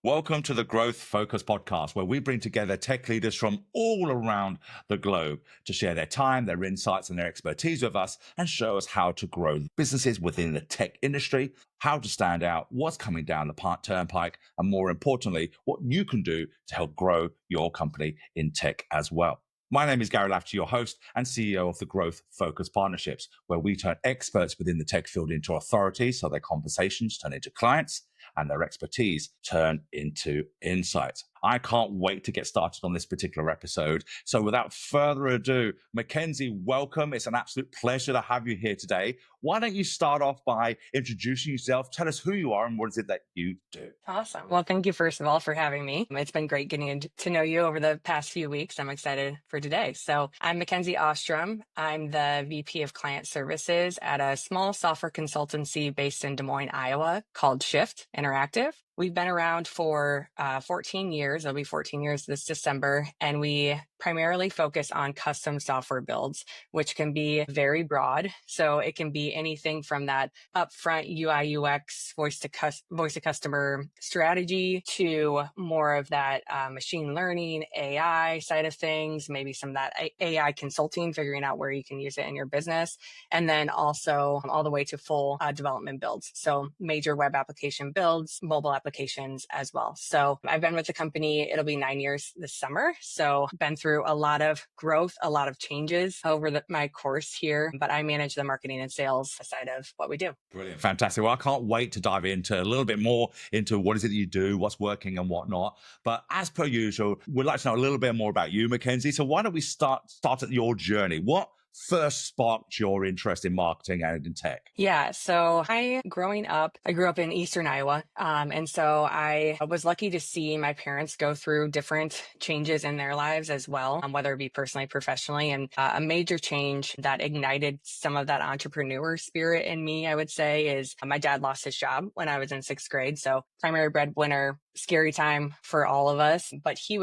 Welcome to the Growth Focus podcast, where we bring together tech leaders from all around the globe to share their time, their insights, and their expertise with us and show us how to grow businesses within the tech industry, how to stand out, what's coming down the turnpike, and more importantly, what you can do to help grow your company in tech as well. My name is Gary Lafferty, your host and CEO of the Growth Focus Partnerships, where we turn experts within the tech field into authorities so their conversations turn into clients and their expertise turn into insights. I can't wait to get started on this particular episode. So without further ado, Mackenzie, welcome. It's an absolute pleasure to have you here today. Why don't you start off by introducing yourself? Tell us who you are and what is it that you do? Awesome. Well, thank you, first of all, for having me. It's been great getting to know you over the past few weeks. I'm excited for today. So I'm Mackenzie Ostrem. I'm the VP of Client Services at a small software consultancy based in Des Moines, Iowa called Shift Interactive. We've been around for 14 years. It'll be 14 years this December. And we primarily focus on custom software builds, which can be very broad. So it can be anything from that upfront UI, UX, voice to customer strategy to more of that machine learning, AI side of things, maybe some of that AI consulting, figuring out where you can use it in your business. And then also all the way to full development builds. So major web application builds, mobile applications as well. So I've been with the company, it'll be 9 years this summer. So been through a lot of growth, a lot of changes over my course here, but I manage the marketing and sales side of what we do. Brilliant. Fantastic. Well, I can't wait to dive into a little bit more into what is it that you do, what's working and whatnot. But as per usual, we'd like to know a little bit more about you, Mackenzie. So why don't we start at your journey? What first sparked your interest in marketing and in tech? Yeah. So I grew up in Eastern Iowa. And so I was lucky to see my parents go through different changes in their lives as well, whether it be personally, professionally. And a major change that ignited some of that entrepreneur spirit in me, I would say, is my dad lost his job when I was in sixth grade. So primary breadwinner, scary time for all of us, but he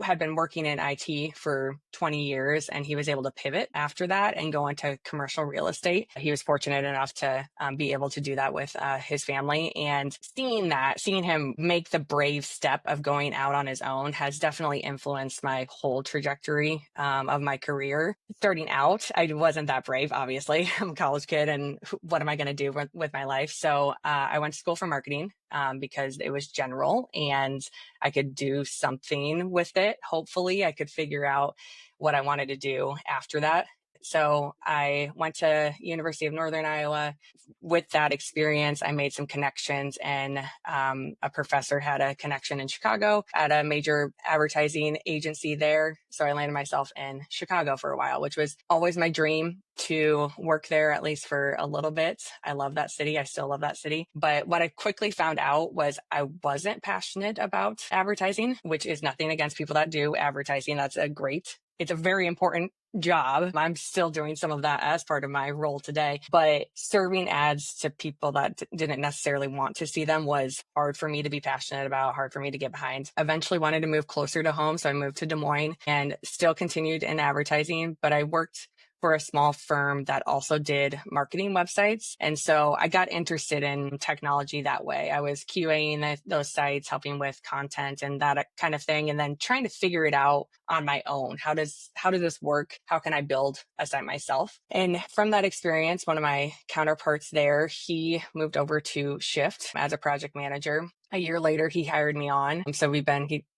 had been working in IT for 20 years and he was able to pivot after that and go into commercial real estate. He was fortunate enough to be able to do that with his family, and seeing him make the brave step of going out on his own has definitely influenced my whole trajectory of my career. Starting out, I wasn't that brave, obviously. I'm a college kid and what am I going to do with my life? So I went to school for marketing because it was general and I could do something with it. Hopefully I could figure out what I wanted to do after that. So I went to University of Northern Iowa. With that experience, I made some connections, and a professor had a connection in Chicago at a major advertising agency there. So I landed myself in Chicago for a while, which was always my dream to work there, at least for a little bit. I love that city. I still love that city. But what I quickly found out was I wasn't passionate about advertising, which is nothing against people that do advertising. It's a very important job. I'm still doing some of that as part of my role today, but serving ads to people that didn't necessarily want to see them was hard for me to be passionate about, hard for me to get behind. Eventually wanted to move closer to home. So I moved to Des Moines and still continued in advertising, but I worked for a small firm that also did marketing websites. And so I got interested in technology that way. I was QAing those sites, helping with content and that kind of thing, and then trying to figure it out on my own. How does this work? How can I build a site myself? And from that experience, one of my counterparts there, he moved over to Shift as a project manager. A year later, he hired me on. So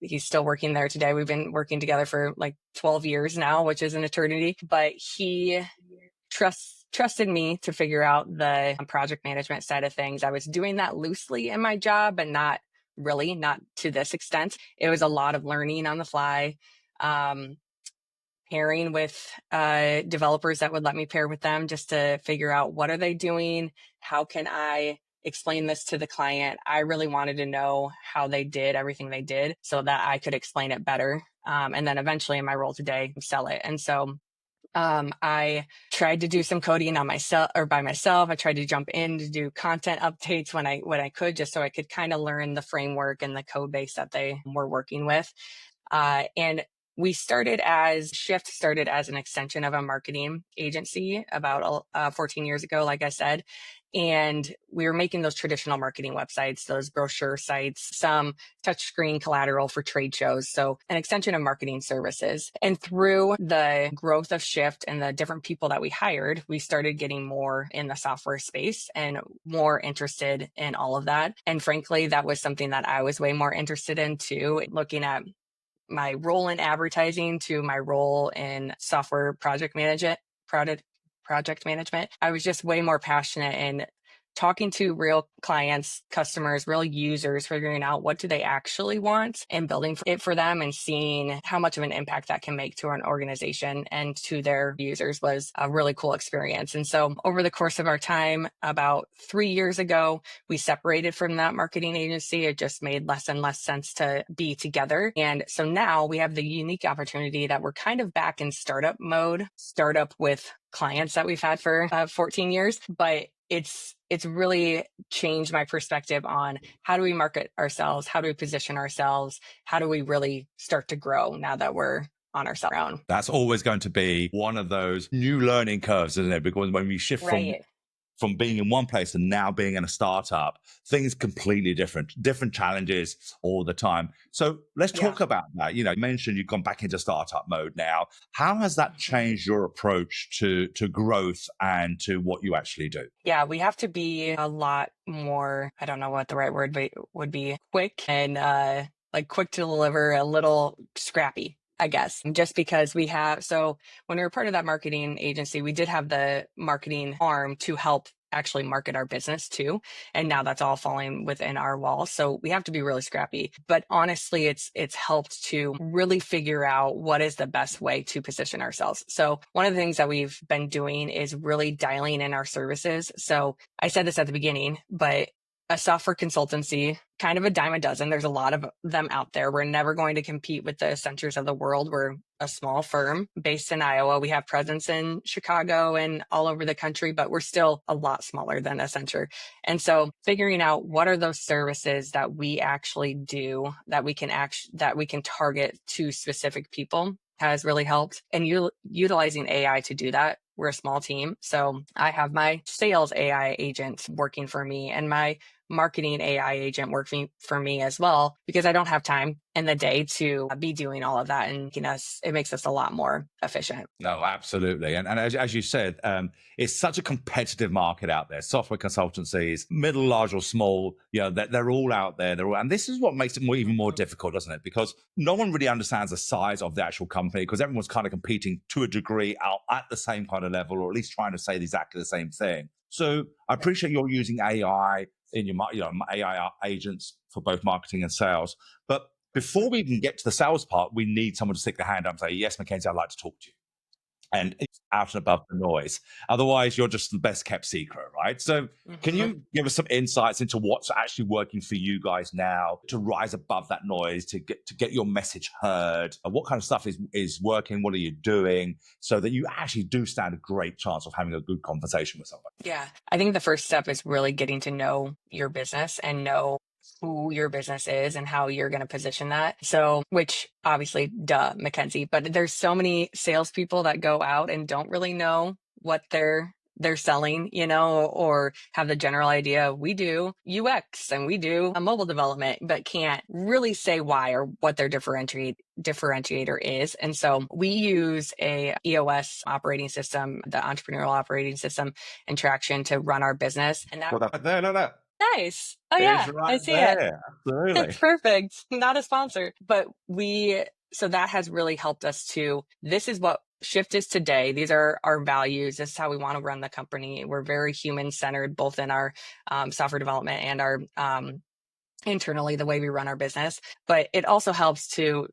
he's still working there today. We've been working together for like 12 years now, which is an eternity, but he trusted me to figure out the project management side of things. I was doing that loosely in my job, but not to this extent. It was a lot of learning on the fly, pairing with developers that would let me pair with them just to figure out what are they doing? How can I explain this to the client? I really wanted to know how they did everything they did so that I could explain it better. And then eventually in my role today, sell it. And so I tried to do some coding on by myself. I tried to jump in to do content updates when I could, just so I could kind of learn the framework and the code base that they were working with. And Shift started as an extension of a marketing agency about 14 years ago, like I said. And we were making those traditional marketing websites, those brochure sites, some touchscreen collateral for trade shows. So an extension of marketing services. And through the growth of Shift and the different people that we hired, we started getting more in the software space and more interested in all of that. And frankly, that was something that I was way more interested in too, looking at my role in advertising to my role in software project management. I was just way more passionate in talking to real clients, customers, real users, figuring out what do they actually want and building it for them and seeing how much of an impact that can make to an organization and to their users was a really cool experience. And so over the course of our time, about 3 years ago, we separated from that marketing agency. It just made less and less sense to be together. And so now we have the unique opportunity that we're kind of back in startup mode, startup with clients that we've had for 14 years, but it's really changed my perspective on how do we market ourselves? How do we position ourselves? How do we really start to grow now that we're on our own? That's always going to be one of those new learning curves, isn't it? Because when we shift Right. from being in one place and now being in a startup, things completely different challenges all the time. So let's Yeah. talk about that. You mentioned you've gone back into startup mode now. How has that changed your approach to growth and to what you actually do? Yeah, we have to be a lot more, I don't know what the right word would be, quick and like quick to deliver, a little scrappy, I guess, just because so when we were part of that marketing agency, we did have the marketing arm to help actually market our business too. And now that's all falling within our walls. So we have to be really scrappy. But honestly, it's helped to really figure out what is the best way to position ourselves. So one of the things that we've been doing is really dialing in our services. So I said this at the beginning, but a software consultancy, kind of a dime a dozen. There's a lot of them out there. We're never going to compete with the Accentures of the world. We're a small firm based in Iowa. We have presence in Chicago and all over the country, but we're still a lot smaller than Accenture. And so figuring out what are those services that we actually do that we can target to specific people has really helped. And utilizing AI to do that. We're a small team. So I have my sales AI agent working for me and my marketing AI agent working for me as well, because I don't have time in the day to be doing all of that. And it makes us a lot more efficient. No, absolutely. And as you said, it's such a competitive market out there. Software consultancies, middle, large or small, they're all out there. And this is what makes it even more difficult, doesn't it? Because no one really understands the size of the actual company, because everyone's kind of competing to a degree out at the same kind of level, or at least trying to say exactly the same thing. So I appreciate you're using AI in your AI agents for both marketing and sales. But before we even get to the sales part, we need someone to stick their hand up and say, yes, Mackenzie, I'd like to talk to you. And it's out and above the noise. Otherwise, you're just the best kept secret, right? So can you give us some insights into what's actually working for you guys now to rise above that noise, to get your message heard? What kind of stuff is working? What are you doing so that you actually do stand a great chance of having a good conversation with someone? Yeah. I think the first step is really getting to know your business and know who your business is and how you're going to position that. So, which obviously, Mackenzie, but there's so many salespeople that go out and don't really know what they're selling, or have the general idea. We do UX and we do a mobile development, but can't really say why or what their differentiator is. And so we use a EOS operating system, the entrepreneurial operating system, and Traction to run our business. And that No. nice. Oh It's yeah, I right see it. there. Absolutely. Perfect. Not a sponsor, but so that has really helped us this is what Shift is today. These are our values. This is how we want to run the company. We're very human centered, both in our software development and our internally, the way we run our business. But it also helps to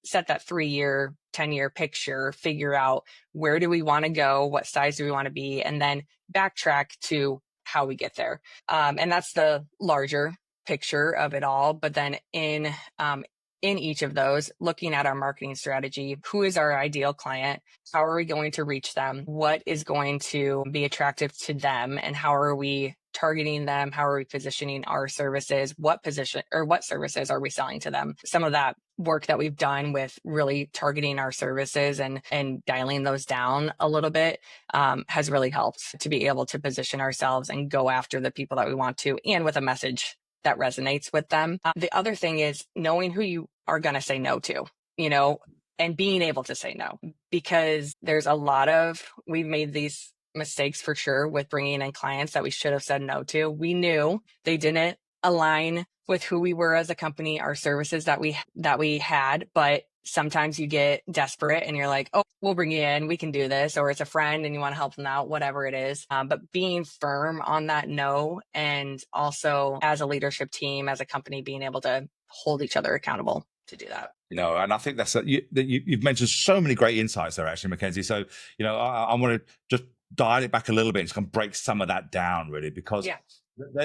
set that 3-year, 10-year picture, figure out where do we want to go? What size do we want to be? And then backtrack to how we get there. And that's the larger picture of it all. But then in each of those, looking at our marketing strategy, who is our ideal client? How are we going to reach them? What is going to be attractive to them? And how are we targeting them? How are we positioning our services? What position or what services are we selling to them? Some of that work that we've done with really targeting our services and dialing those down a little bit has really helped to be able to position ourselves and go after the people that we want to, and with a message that resonates with them. The other thing is knowing who you are going to say no to, you know, and being able to say no, because we've made these mistakes for sure with bringing in clients that we should have said no to. We knew they didn't align with who we were as a company, our services that we had, but sometimes you get desperate and you're like, oh, we'll bring you in, we can do this, or it's a friend and you want to help them out, whatever it is. But being firm on that no, and also as a leadership team, as a company, being able to hold each other accountable to do that. And I think you've mentioned so many great insights there, actually, Mackenzie. So, I want to just dial it back a little bit, just kind of break some of that down, really, because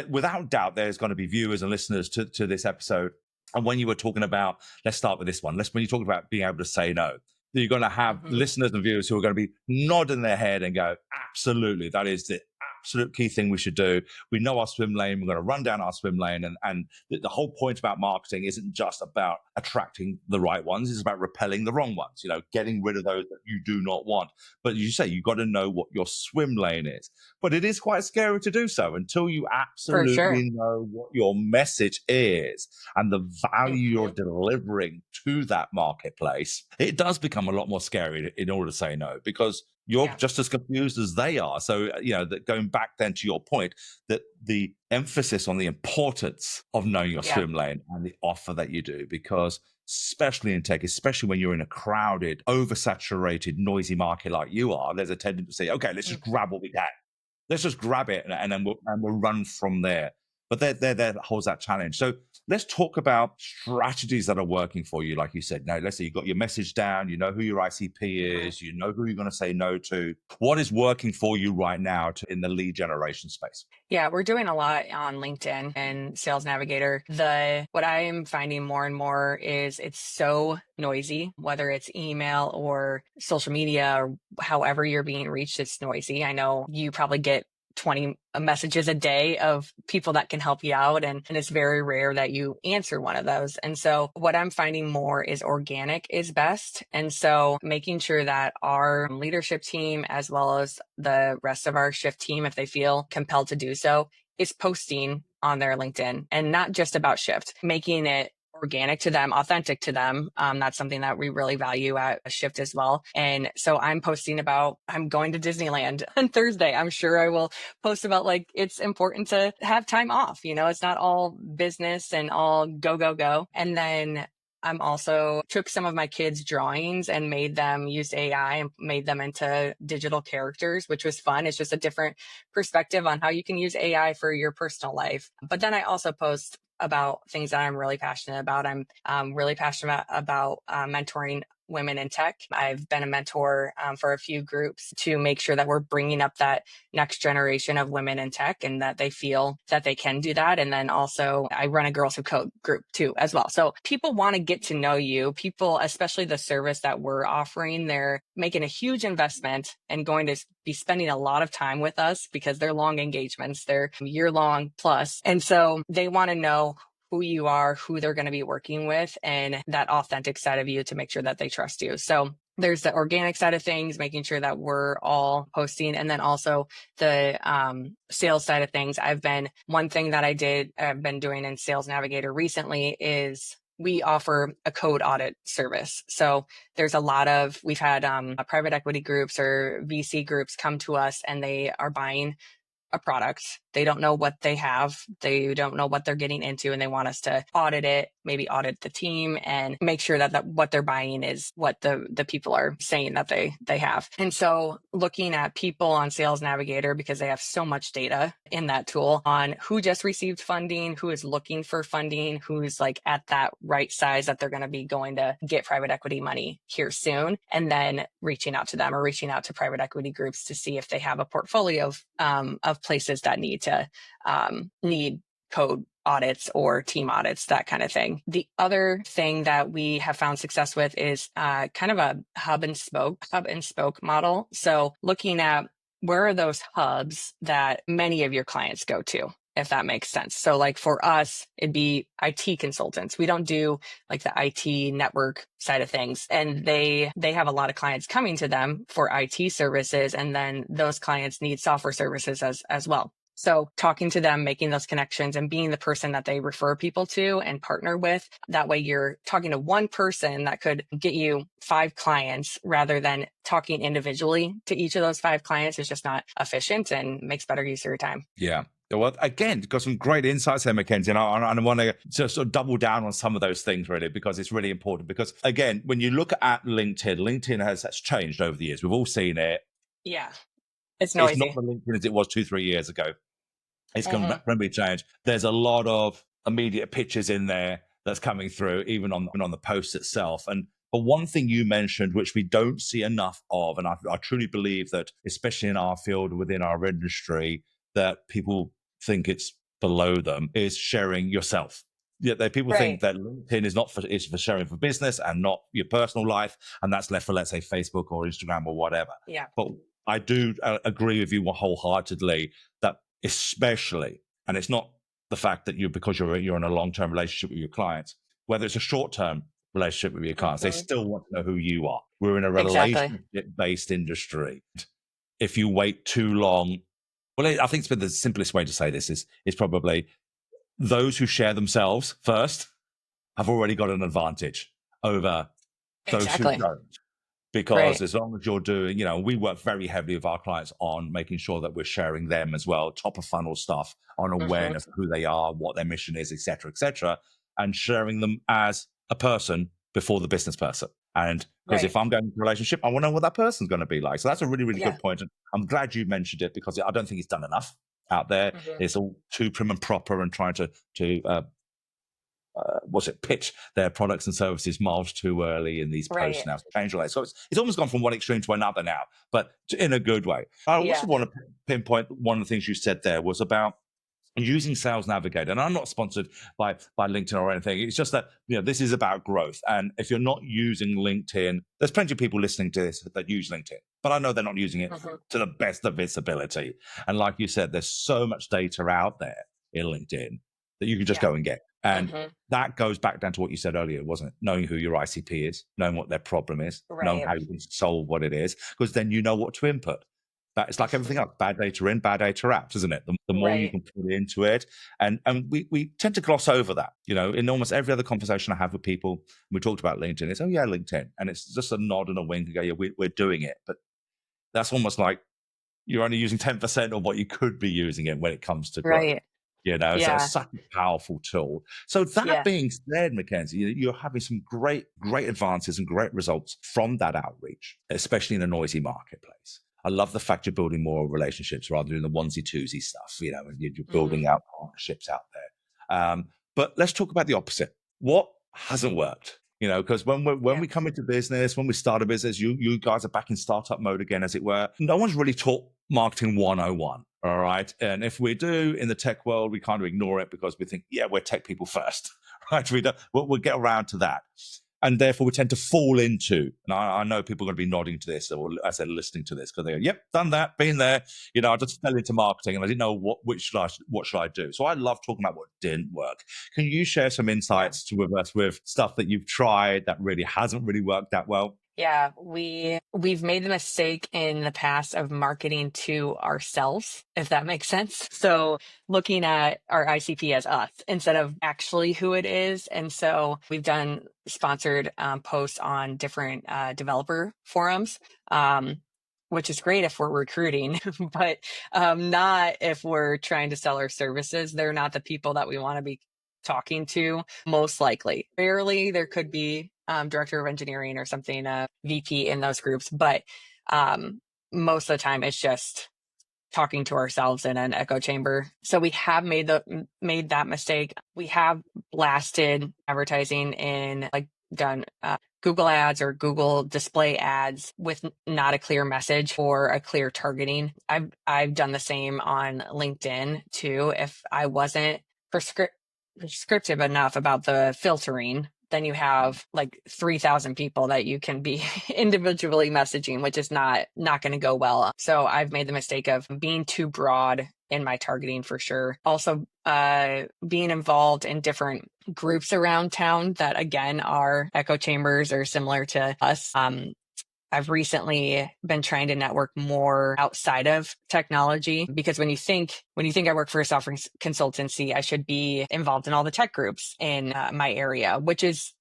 without doubt, there's going to be viewers and listeners to this episode. And when you were talking about, let's start with this one. When you talk about being able to say no, you're going to have listeners and viewers who are going to be nodding their head and go, absolutely, that is the absolute key thing we should do. We know our swim lane. We're going to run down our swim lane. And the whole point about marketing isn't just about attracting the right ones. It's about repelling the wrong ones, getting rid of those that you do not want. But you say you've got to know what your swim lane is. But it is quite scary to do so until you absolutely know what your message is and the value you're delivering to that marketplace. It does become a lot more scary in order to say no, because you're just as confused as they are. So, that going back then to your point, that the emphasis on the importance of knowing your swim lane and the offer that you do, because especially in tech, especially when you're in a crowded, oversaturated, noisy market like you are, there's a tendency to say, okay, let's just grab what we can. Let's just grab it and then we'll run from there. But there holds that challenge. So let's talk about strategies that are working for you. Like you said, now let's say you've got your message down, you know who your ICP is, you know who you're going to say no to. What is working for you right now in the lead generation space? Yeah, we're doing a lot on LinkedIn and Sales Navigator. What I am finding more and more is it's so noisy, whether it's email or social media or however you're being reached, it's noisy. I know you probably get 20 messages a day of people that can help you out. And it's very rare that you answer one of those. And so what I'm finding more is organic is best. And so making sure that our leadership team, as well as the rest of our shift team, if they feel compelled to do so, is posting on their LinkedIn, and not just about shift, making it organic to them, authentic to them. That's something that we really value at a Shift as well. And so I'm posting about, I'm going to Disneyland on Thursday. I'm sure I will post about it's important to have time off. It's not all business and all go, go, go. And then I'm also took some of my kids' drawings and made them use AI and made them into digital characters, which was fun. It's just a different perspective on how you can use AI for your personal life. But then I also post about things that I'm really passionate about. I'm really passionate about mentoring women in tech. I've been a mentor for a few groups to make sure that we're bringing up that next generation of women in tech and that they feel that they can do that. And then also I run a Girls Who Code group too as well. So people want to get to know you. People, especially the service that we're offering, they're making a huge investment and going to be spending a lot of time with us because they're long engagements. They're year-long plus. And so they want to know who you are, who they're going to be working with, and that authentic side of you to make sure that they trust you. So there's the organic side of things, making sure that we're all posting. And then also the sales side of things. One thing that I've been doing in Sales Navigator recently is we offer a code audit service. So we've had private equity groups or VC groups come to us and they are buying a product. They don't know what they have. They don't know what they're getting into, and they want us to audit it, maybe audit the team and make sure that what they're buying is what the people are saying that they have. And so looking at people on Sales Navigator, because they have so much data in that tool on who just received funding, who is looking for funding, who's at that right size that they're going to be going to get private equity money here soon, and then reaching out to them or reaching out to private equity groups to see if they have a portfolio of places that need code audits or team audits, that kind of thing. The other thing that we have found success with is kind of a hub and spoke model. So looking at where are those hubs that many of your clients go to, if that makes sense? So like for us, it'd be IT consultants. We don't do like the IT network side of things. And they have a lot of clients coming to them for IT services. And then those clients need software services as well. So talking to them, making those connections and being the person that they refer people to and partner with. That way you're talking to one person that could get you 5 clients rather than talking individually to each of those 5 clients is just not efficient and makes better use of your time. Yeah. Well, again, got some great insights there, Mackenzie, and I want to just sort of double down on some of those things really, because it's really important. Because again, when you look at LinkedIn has changed over the years. We've all seen it. Yeah. It's It's not noisy. the LinkedIn as it was 2-3 years ago. It's Mm-hmm. completely changed. There's a lot of immediate pictures in there that's coming through, even on the post itself. And but one thing you mentioned, which we don't see enough of, and I truly believe that, especially in our field within our industry, that people think it's below them, is sharing yourself. Yeah, people think Right. that LinkedIn is for sharing for business and not your personal life, and that's left for, let's say, Facebook or Instagram or whatever. Yeah. But I do agree with you wholeheartedly that, especially, and it's not the fact that because you're in a long-term relationship with your clients, whether it's a short-term relationship with your clients, they Mm-hmm. still want to know who you are. We're in a Exactly. relationship-based industry. If you wait too long, well, I think the simplest way to say this is probably those who share themselves first have already got an advantage over those who Exactly. don't. Because Right. as long as you're doing, we work very heavily with our clients on making sure that we're sharing them as well, top of funnel stuff on Mm-hmm. awareness of who they are, what their mission is, et cetera, and sharing them as a person before the business person. And because Right. if I'm going into a relationship, I want to know what that person's going to be like. So that's a really, really Yeah. good point. And I'm glad you mentioned it, because I don't think it's done enough out there. Mm-hmm. It's all too prim and proper and trying to pitch their products and services miles too early in these posts Right. now. So change all that. So it's almost gone from one extreme to another now, but in a good way. I also Yeah. want to pinpoint one of the things you said there was about using Sales Navigator. And I'm not sponsored by LinkedIn or anything. It's just that this is about growth. And if you're not using LinkedIn, there's plenty of people listening to this that use LinkedIn, but I know they're not using it Mm-hmm. to the best of its ability. And like you said, there's so much data out there in LinkedIn that you can just Yeah. go and get. And Mm-hmm. that goes back down to what you said earlier, wasn't it? Knowing who your ICP is, knowing what their problem is, knowing Right. how you can solve what it is, because then you know what to input. But it's like everything Mm-hmm. else, bad data in, bad data out, isn't it? The more you Right. can put into it. And we tend to gloss over that. In almost every other conversation I have with people, we talked about LinkedIn. It's, oh yeah, LinkedIn. And it's just a nod and a wink and go, yeah, we're doing it. But that's almost like you're only using 10% of what you could be using it when it comes to growth. Right. So it's Yeah. such a powerful tool. So that Yeah. being said, Mackenzie, you're having some great, great advances and great results from that outreach, especially in a noisy marketplace. I love the fact you're building more relationships rather than the onesie twosie stuff, and you're Mm-hmm. building out partnerships out there. But let's talk about the opposite. What hasn't worked? Because when Yeah. we come into business, when we start a business, you guys are back in startup mode again, as it were. No one's really taught marketing 101. All right. And if we do in the tech world, we kind of ignore it because we think, yeah, we're tech people first. Right. We'll get around to that. And therefore, we tend to fall into, and I know people are going to be nodding to this, or as they're listening to this, because they go, yep, done that, been there. I just fell into marketing and I didn't know what should I do. So I love talking about what didn't work. Can you share some Yeah. insights with us with stuff that you've tried that really hasn't really worked that well? Yeah, we've made the mistake in the past of marketing to ourselves, if that makes sense. So looking at our ICP as us instead of actually who it is. And so we've done sponsored posts on different developer forums, which is great if we're recruiting, but not if we're trying to sell our services. They're not the people that we want to be talking to, most likely. Rarely there could be director of engineering or something, VP in those groups, but most of the time it's just talking to ourselves in an echo chamber. So we have made that mistake. We have blasted advertising in done Google ads or Google display ads with not a clear message or a clear targeting. I've done the same on LinkedIn too. If I wasn't prescriptive enough about the filtering then you have like 3,000 people that you can be individually messaging, which is not going to go well. So I've made the mistake of being too broad in my targeting for sure. Also, being involved in different groups around town that again are echo chambers or similar to us. I've recently been trying to network more outside of technology, because when you think I work for a software consultancy, I should be involved in all the tech groups in my area, which is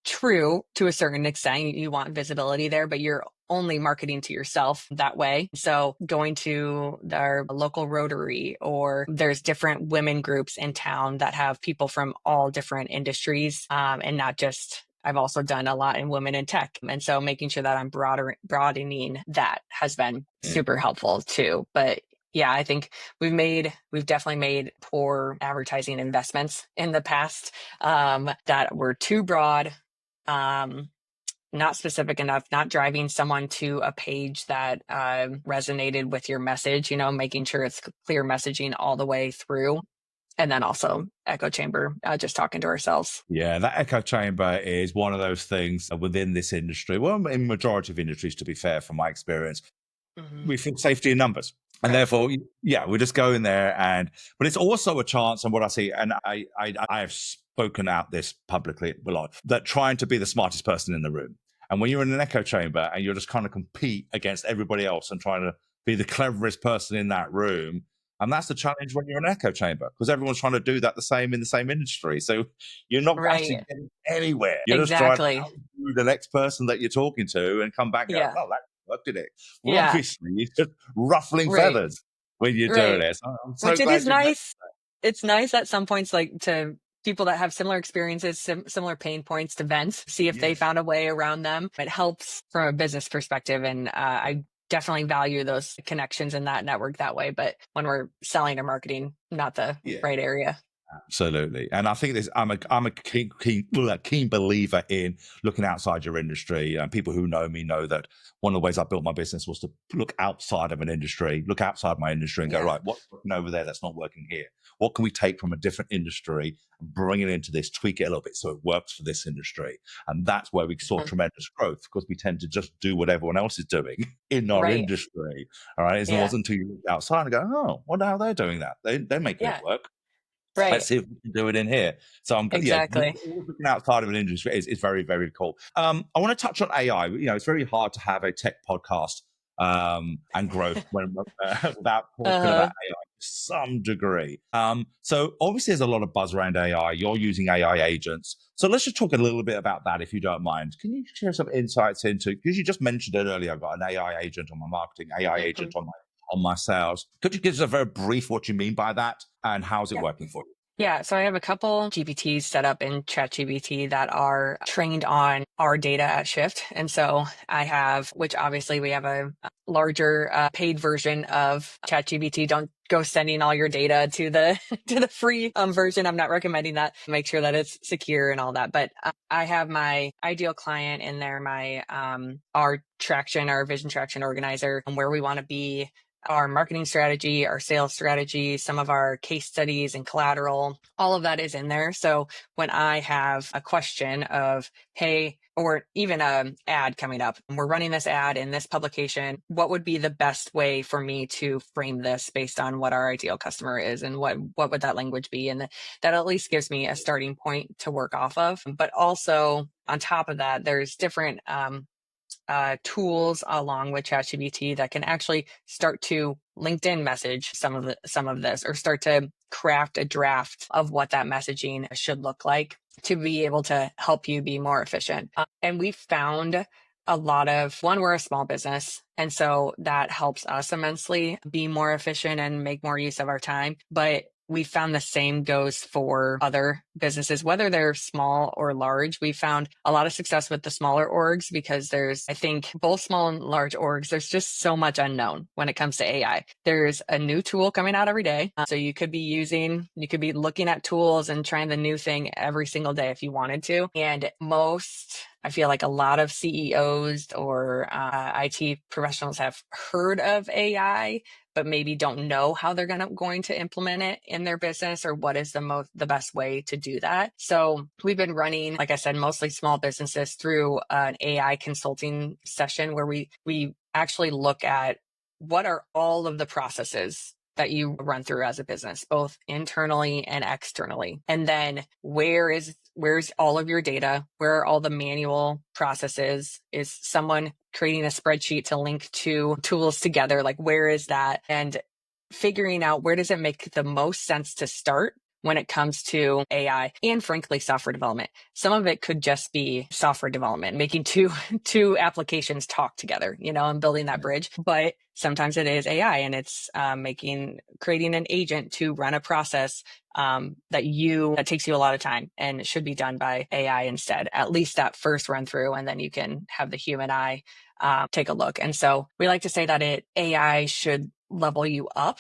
true to a certain extent. You want visibility there, but you're only marketing to yourself that way. So going to our local Rotary, or there's different women groups in town that have people from all different industries, and not just. I've also done a lot in women in tech. And so making sure that I'm broadening that has been super helpful too. But yeah, I think we've definitely made poor advertising investments in the past, that were too broad, not specific enough, not driving someone to a page that resonated with your message, making sure it's clear messaging all the way through. And then also echo chamber, just talking to ourselves. Yeah, that echo chamber is one of those things within this industry. Well, in majority of industries, to be fair, from my experience, we think safety in numbers. And Right. therefore, yeah, we just go in there but it's also a chance, and what I see, and I have spoken out this publicly a lot, that trying to be the smartest person in the room. And when you're in an echo chamber and you're just kind of compete against everybody else and trying to be the cleverest person in that room, and that's the challenge when you're in an echo chamber, because everyone's trying to do that in the same industry. So you're not actually Right. getting anywhere. You're just trying to Exactly. outdo the next person that you're talking to and come back and go, Yeah. oh, that worked, did it? Well, Yeah. obviously, you're just ruffling Right. feathers when you're doing Right. it. So I'm so Which it glad is you mentioned nice. It's nice at some points, like to people that have similar experiences, similar pain points to vent, see if that. they Yes. found a way around them. It helps from a business perspective. And I definitely value those connections in that network that way. But when we're selling or marketing, not the Yeah. right area. Absolutely, and I think I'm a keen believer in looking outside your industry. And people who know me know that one of the ways I built my business was to look outside of an industry, look outside my industry, and go, Yeah. right, what's working over there that's not working here? What can we take from a different industry and bring it into this, tweak it a little bit so it works for this industry? And that's where we saw Mhm. tremendous growth, because we tend to just do what everyone else is doing in our Right. industry. All right, it Yeah. wasn't until you look outside and go, oh, wonder how they're doing that. They're making it Yeah. work. Let's Right. see if we can do it in here. So Exactly. always looking outside of an industry is very, very cool. I want to touch on AI. It's very hard to have a tech podcast and growth without talking about Uh, AI to some degree. So obviously there's a lot of buzz around AI. You're using AI agents. So let's just talk a little bit about that, if you don't mind. Can you share some insights into, because you just mentioned it earlier, I've got an AI agent on my marketing, AI agent mhm. on my sales. Could you give us a very brief what you mean by that and how's it Yeah. working for you? Yeah, so I have a couple GPTs set up in ChatGPT that are trained on our data at Shift. And so I have, which obviously we have a larger paid version of ChatGPT. Don't go sending all your data to the to the free version. I'm not recommending that. Make sure that it's secure and all that. But I have my ideal client in there, my our vision traction organizer, and where we want to be, our marketing strategy, our sales strategy, some of our case studies and collateral, all of that is in there. So when I have a question of, hey, or even an ad coming up, we're running this ad in this publication, what would be the best way for me to frame this based on what our ideal customer is, and what would that language be? And that at least gives me a starting point to work off of. But also on top of that, there's different tools along with ChatGPT that can actually start to LinkedIn message some of this, or start to craft a draft of what that messaging should look like to be able to help you be more efficient. And we found a lot of, one, we're a small business, and so that helps us immensely be more efficient and make more use of our time. But we found the same goes for other businesses, whether they're small or large. We found a lot of success with the smaller orgs because there's, I think, both small and large orgs, there's just so much unknown when it comes to AI. There's a new tool coming out every day. So you could be looking at tools and trying the new thing every single day if you wanted to. And most I feel like a lot of CEOs or IT professionals have heard of AI, but maybe don't know how they're going to implement it in their business or what is the best way to do that. So we've been running, like I said, mostly small businesses through an AI consulting session where we actually look at what are all of the processes that you run through as a business, both internally and externally. And then where's all of your data? Where are all the manual processes? Is someone creating a spreadsheet to link to tools together? Like, where is that? And figuring out where does it make the most sense to start when it comes to AI and frankly, software development. Some of it could just be software development, making two applications talk together, and building that bridge. But sometimes it is AI and it's creating an agent to run a process that takes you a lot of time and it should be done by AI instead, at least that first run through. And then you can have the human eye take a look. And so we like to say that AI should level you up.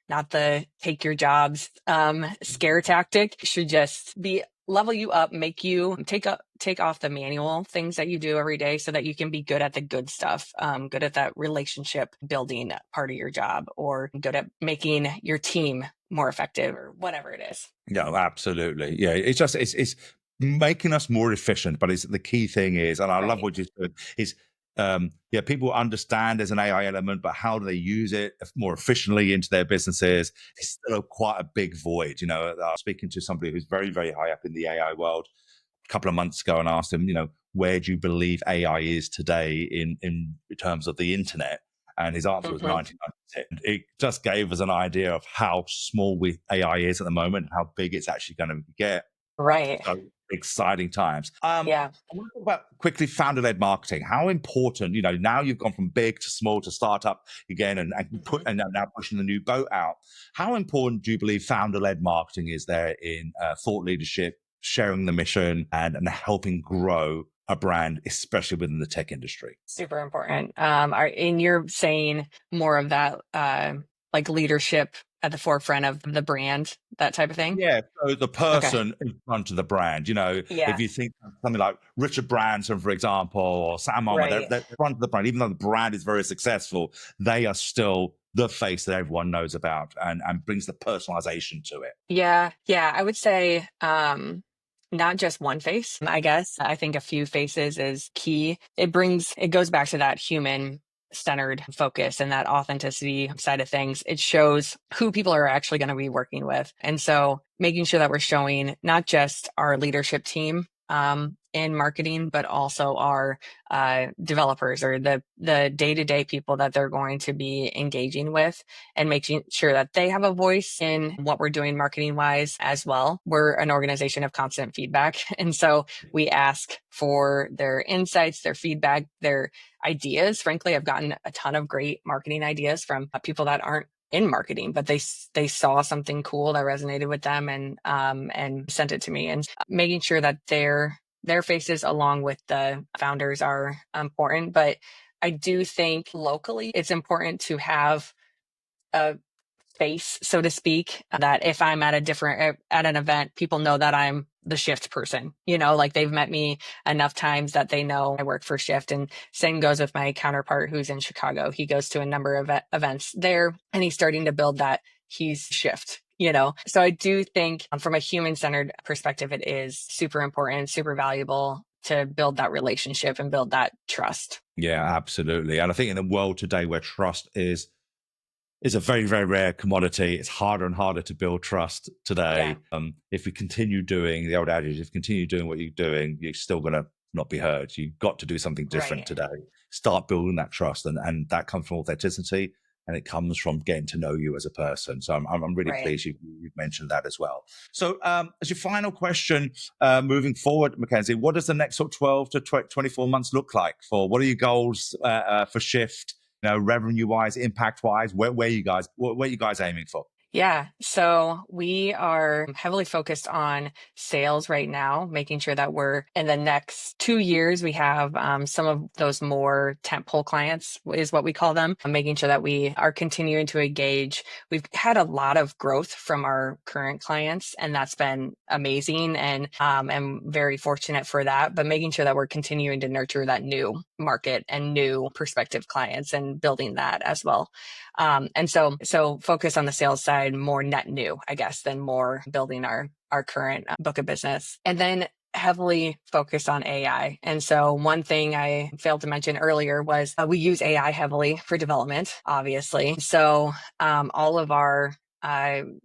Not the take your jobs scare tactic. It should just be level you up, make you take off the manual things that you do every day so that you can be good at the good stuff, good at that relationship building part of your job, or good at making your team more effective or whatever it is. Yeah, absolutely. Yeah, it's making us more efficient, but it's the key thing is, and I love what you said, is people understand there's an AI element, but how do they use it more efficiently into their businesses? It's still quite a big void. I was speaking to somebody who's very, very high up in the AI world a couple of months ago and asked him, where do you believe AI is today in terms of the internet? And his answer was 99%. It just gave us an idea of how small AI is at the moment and how big it's actually going to get. Right. So exciting times. Yeah. I want to talk about quickly founder-led marketing. How important, now you've gone from big to small to startup again and now pushing the new boat out. How important do you believe founder-led marketing is there in thought leadership, sharing the mission and helping grow a brand, especially within the tech industry? Super important. And you're saying more of that, like leadership at the forefront of the brand, that type of thing? Yeah, so the Okay. person in front of the brand, Yeah. if you think of something like Richard Branson, for example, or Sam Munger, Right. they're front of the brand. Even though the brand is very successful, they are still the face that everyone knows about and brings the personalization to it. Yeah. Yeah. I would say, not just one face, I guess. I think a few faces is key. It goes back to that human centered focus and that authenticity side of things. It shows who people are actually going to be working with. And so making sure that we're showing not just our leadership team in marketing, but also our developers or the day-to-day people that they're going to be engaging with, and making sure that they have a voice in what we're doing marketing wise as well. We're an organization of constant feedback. And so we ask for their insights, their feedback, their ideas. Frankly, I've gotten a ton of great marketing ideas from people that aren't in marketing, but they saw something cool that resonated with them and sent it to me. And making sure that their faces along with the founders are important. But I do think locally it's important to have a face, so to speak, that if I'm at an event, people know that I'm the Shift person, like they've met me enough times that they know I work for Shift. And same goes with my counterpart who's in Chicago. He goes to a number of events there and he's starting to build that he's Shift. So I do think from a human-centered perspective, it is super important, super valuable to build that relationship and build that trust. Yeah, absolutely. And I think in a world today where trust is a very, very rare commodity. It's harder and harder to build trust today. Yeah. If we continue doing the old adage, if you continue doing what you're doing, you're still going to not be heard. You've got to do something different Right. today. Start building that trust. And that comes from authenticity and it comes from getting to know you as a person. So I'm really Right. pleased you've mentioned that as well. So as your final question, moving forward, Mackenzie, what does the next sort of 12 to 24 months look like what are your goals for Shift? Revenue wise, impact wise, where are you guys aiming for? Yeah. So we are heavily focused on sales right now, making sure that we're in the next 2 years, we have some of those more tentpole clients, is what we call them, making sure that we are continuing to engage. We've had a lot of growth from our current clients, and that's been amazing. And I'm very fortunate for that. But making sure that we're continuing to nurture that new market and new prospective clients and building that as well. And so focus on the sales side, more net new, I guess, than more building our current book of business. And then heavily focused on AI. And so one thing I failed to mention earlier was we use AI heavily for development, obviously. So all of our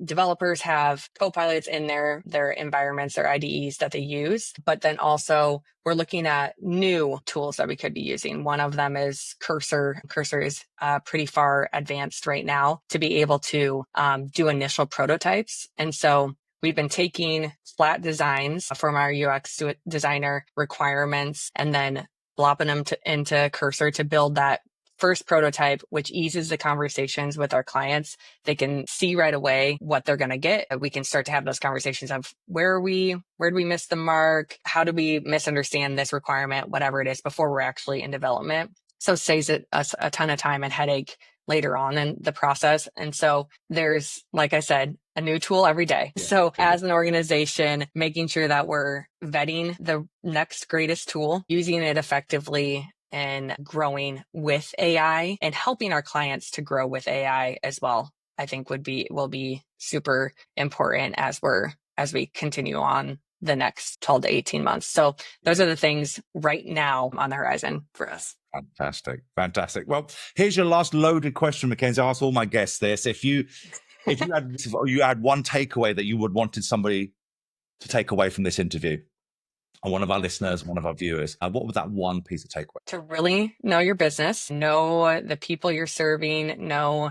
developers have co-pilots in their environments, their IDEs that they use, but then also we're looking at new tools that we could be using. One of them is Cursor. Cursor is pretty far advanced right now to be able to do initial prototypes. And so we've been taking flat designs from our UX designer requirements and then plopping them into Cursor to build that first prototype, which eases the conversations with our clients. They can see right away what they're going to get. We can start to have those conversations of where did we miss the mark? How did we misunderstand this requirement? Whatever it is before we're actually in development. So it saves us a ton of time and headache later on in the process. And so there's, like I said, a new tool every day. Yeah. So as an organization, making sure that we're vetting the next greatest tool, using it effectively, and growing with AI and helping our clients to grow with AI as well, I think will be super important as we continue on the next 12 to 18 months. So those are the things right now on the horizon for us. Fantastic. Well, here's your last loaded question, Mackenzie. I ask all my guests this. If you had one takeaway that you would wanted somebody to take away from this interview, or one of our listeners, one of our viewers, what would that one piece of takeaway? To really know your business, know the people you're serving, know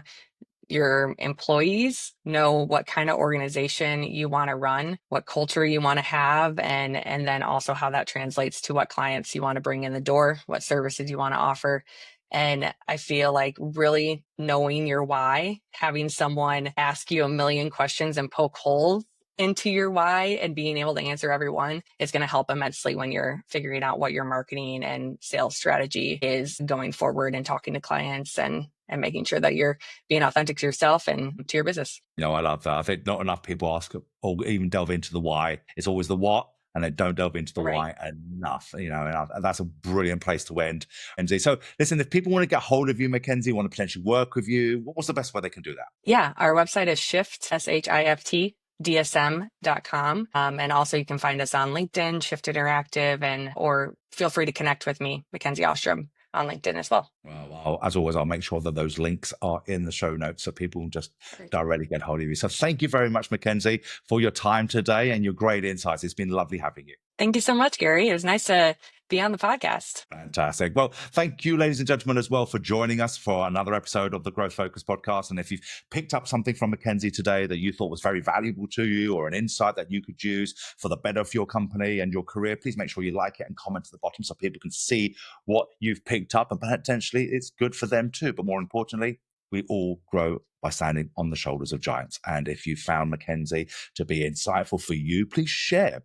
your employees, know what kind of organization you want to run, what culture you want to have, and then also how that translates to what clients you want to bring in the door, what services you want to offer. And I feel like really knowing your why, having someone ask you a million questions and poke holes into your why and being able to answer everyone is going to help immensely when you're figuring out what your marketing and sales strategy is going forward and talking to clients and making sure that you're being authentic to yourself and to your business. I love that. I think not enough people ask or even delve into the why. It's always the what, and they don't delve into the why enough. And that's a brilliant place to end. And so, listen, if people want to get hold of you, Mackenzie, want to potentially work with you, what's the best way they can do that? Yeah, our website is SHIFT dsm.com. And also you can find us on LinkedIn, Shift Interactive, or feel free to connect with me, Mackenzie Ostrem, on LinkedIn as well. Well, as always, I'll make sure that those links are in the show notes so people can just directly get hold of you. So thank you very much, Mackenzie, for your time today and your great insights. It's been lovely having you. Thank you so much, Gary. It was nice to be on the podcast. Fantastic. Well, thank you, ladies and gentlemen, as well, for joining us for another episode of the Growth Focus podcast. And if you've picked up something from Mackenzie today that you thought was very valuable to you, or an insight that you could use for the better of your company and your career, please make sure you like it and comment at the bottom so people can see what you've picked up, and potentially it's good for them too. But more importantly, we all grow by standing on the shoulders of giants. And if you found Mackenzie to be insightful for you, please share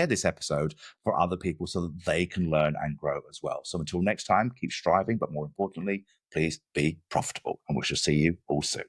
this episode for other people so that they can learn and grow as well. So until next time, keep striving, but more importantly, please be profitable. And we shall see you all soon.